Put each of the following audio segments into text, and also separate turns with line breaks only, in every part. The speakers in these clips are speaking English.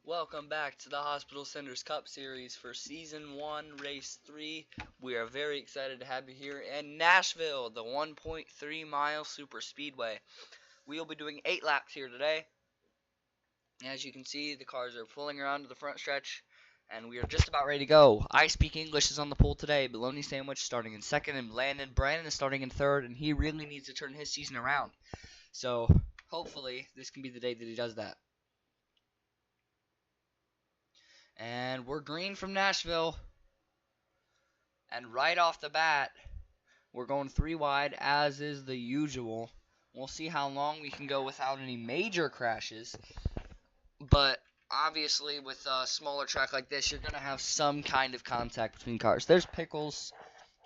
Welcome back to the Hospital Centers Cup Series for Season 1, Race 3. We are very excited to have you here in Nashville, the 1.3-mile Superspeedway. We will be doing 8 laps here today. As you can see, the cars are pulling around to the front stretch, and we are just about ready to go. I Speak English is on the pole today. Bologna Sandwich starting in second, and Landon Brandon is starting in third, and he really needs to turn his season around. So, hopefully, this can be the day that he does that. And we're green from Nashville. And right off the bat, we're going 3 wide, as is the usual. We'll see how long we can go without any major crashes. But obviously, with a smaller track like this, you're going to have some kind of contact between cars. There's Pickles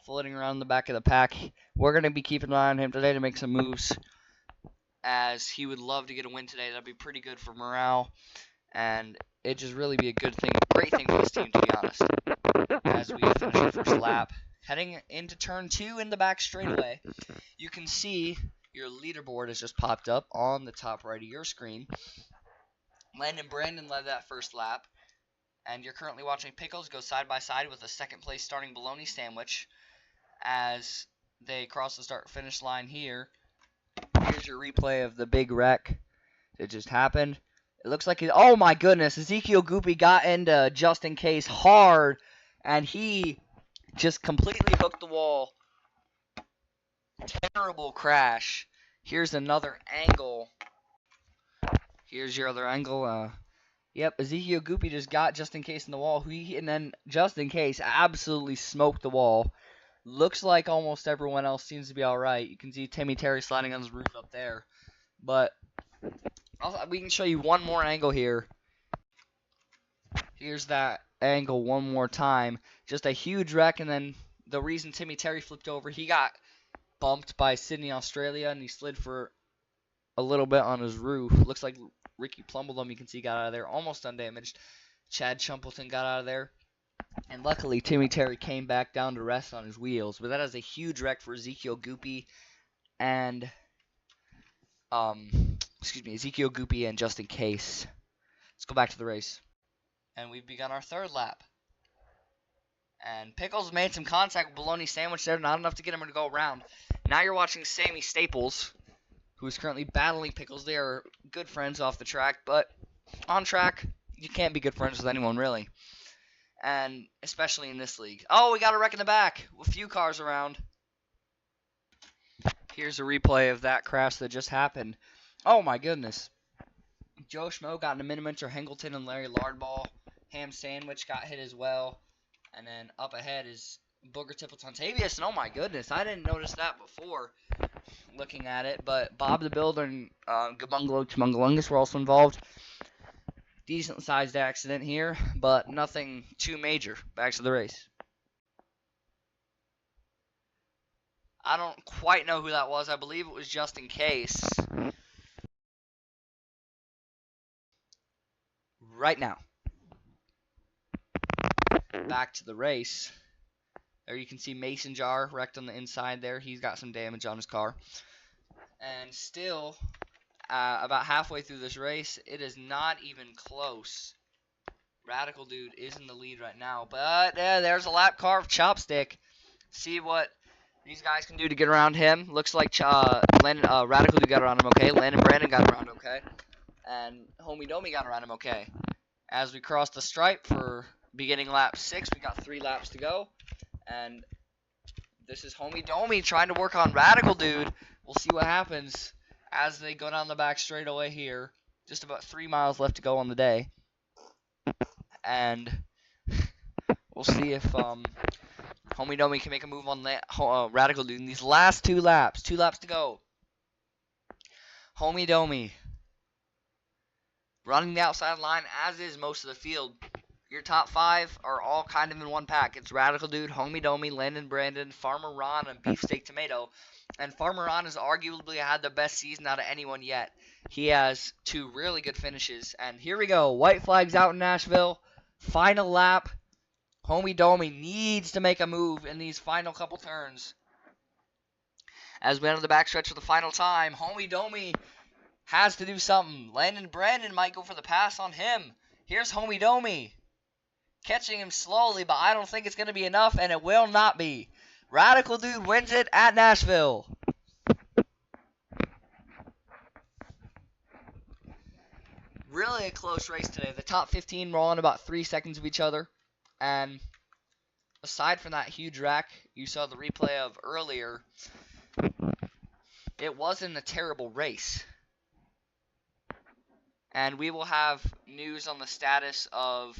floating around the back of the pack. We're going to be keeping an eye on him today to make some moves, as he would love to get a win today. That'd be pretty good for morale. And it'd just really be a good thing, great thing for this team, to be honest. As we finish our first lap, heading into turn 2 in the back straightaway, you can see your leaderboard has just popped up on the top right of your screen. Landon Brandon led that first lap, and you're currently watching Pickles go side by side with a second place starting Bologna Sandwich as they cross the start-finish line here. Here's your replay of the big wreck that just happened. It looks like oh my goodness, Ezekiel Goopy got into Justin Case hard, and he just completely hooked the wall. Terrible crash. Here's another angle. Here's your other angle. Yep, Ezekiel Goopy just got Justin Case in the wall, and then Justin Case absolutely smoked the wall. Looks like almost everyone else seems to be alright. You can see Timmy Terry sliding on his roof up there. But we can show you one more angle here. Here's that angle one more time. Just a huge wreck, and then the reason Timmy Terry flipped over, he got bumped by Sydney, Australia, and he slid for a little bit on his roof. Looks like Ricky Plumbledom, you can see, got out of there almost undamaged. Chad Chumpleton got out of there. And luckily, Timmy Terry came back down to rest on his wheels. But that is a huge wreck for Ezekiel Goopy and Ezekiel Goopy and Justin Case. Let's go back to the race. And we've begun our third lap. And Pickles made some contact with Bologna Sandwich there, not enough to get him to go around. Now you're watching Sammy Staples, who is currently battling Pickles. They are good friends off the track, but on track, you can't be good friends with anyone, really. And especially in this league. Oh, we got a wreck in the back with a few cars around. Here's a replay of that crash that just happened. Oh my goodness. Joe Schmo got in a Minimentor Hengleton and Larry Lardball. Ham Sandwich got hit as well. And then up ahead is Booger Tipple-Tontavious. And oh my goodness, I didn't notice that before looking at it. But Bob the Builder and Gabungalo Tumungalungus were also involved. Decent sized accident here, but nothing too major. Back to the race. I don't quite know who that was. I believe it was Justin Case. Right now. Back to the race. There you can see Mason Jar wrecked on the inside there. He's got some damage on his car. And still, about halfway through this race, it is not even close. Radical Dude is in the lead right now. But there's a lap car of Chopstick. See what these guys can do to get around him. Looks like Radical Dude got around him okay. Landon Brandon got around okay. And Homie Domi got around him okay. As we cross the stripe for beginning lap 6, we got 3 laps to go. And this is Homie Domi trying to work on Radical Dude. We'll see what happens as they go down the back straightaway here. Just about 3 miles left to go on the day. And we'll see if Homie Domi can make a move on Radical Dude in these last 2 laps. 2 laps to go. Homie Domi running the outside line, as is most of the field. Your top 5 are all kind of in one pack. It's Radical Dude, Homie Domi, Landon Brandon, Farmer Ron, and Beefsteak Tomato. And Farmer Ron has arguably had the best season out of anyone yet. He has 2 really good finishes. And here we go. White flags out in Nashville. Final lap. Homie Domi needs to make a move in these final couple turns. As we enter the backstretch for the final time, Homie Domi has to do something. Landon Brandon might go for the pass on him. Here's Homie Domi. Catching him slowly, but I don't think it's going to be enough, and it will not be. Radical Dude wins it at Nashville. Really a close race today. The top 15 were all in about 3 seconds of each other. And aside from that huge wreck you saw the replay of earlier, it wasn't a terrible race. And we will have news on the status of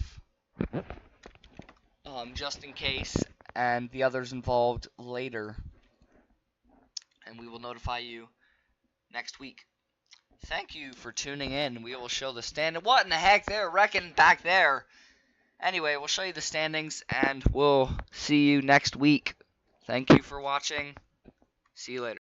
Just In Case and the others involved later. And we will notify you next week. Thank you for tuning in. We will show the standing. What in the heck? They're wrecking back there. Anyway, we'll show you the standings, and we'll see you next week. Thank you for watching. See you later.